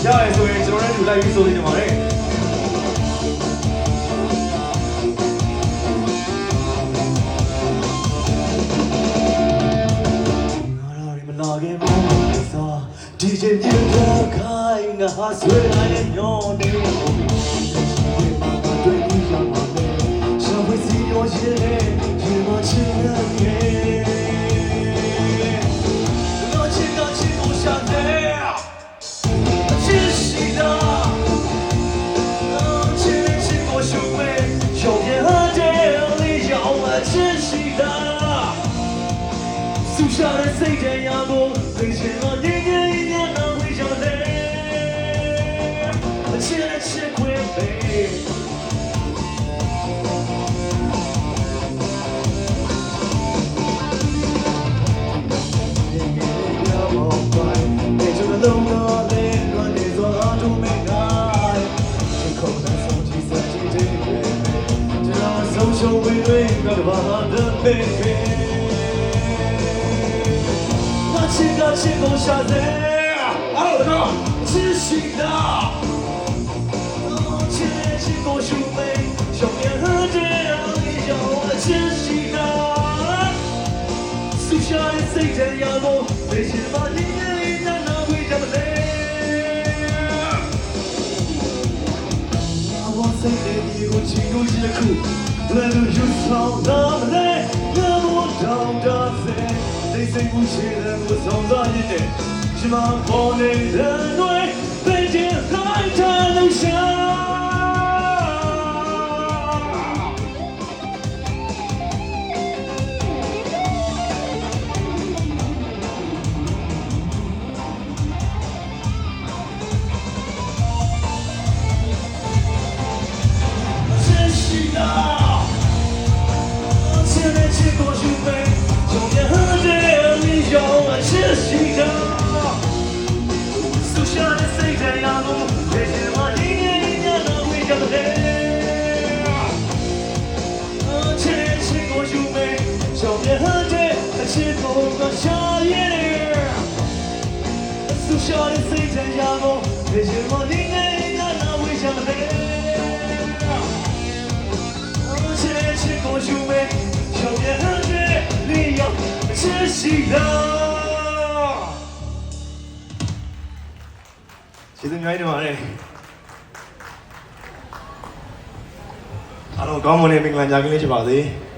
ရတယ်ဆိုရင်ကျွန်တော်တို့လိုက်ပြီးဆိုနေကြပါလေDJ မြင်တော့ခိုင်းငါဟာဆွေးလိုက်ညောင်းနေတွေ့ပြီးရမှာပဲရှောင်းဝစီရောရဲ့ဒီမှာချင်ရတယ်တော့ချစ်ကိုရှာတယ်ချစ်ရှိတာချစ်ကိုရှုမဲ့ရောင်ရတဲ့လေးရောင်ချစ်ရှိတာသူရှာတဲ့စိတ်တရားကိုသိချင်တော့နေနေချစ်ကိုရှာတယ်အားလုံးချစ်ရှိတာချစ်ကိုရှုမေးရှောင်းရတဲ့ရောချစ်ရှိတာဆူရှာတဲ့စိတ်ထဲရောက်လို့လေရှိမှနေနေနာဝေးကြမလဲ I want to say that you go to go to the cool let you sound down there never down down they say we share them with some darling she ma on the way begging like time shine She's in right now. I don't come on in England. I'm going to go to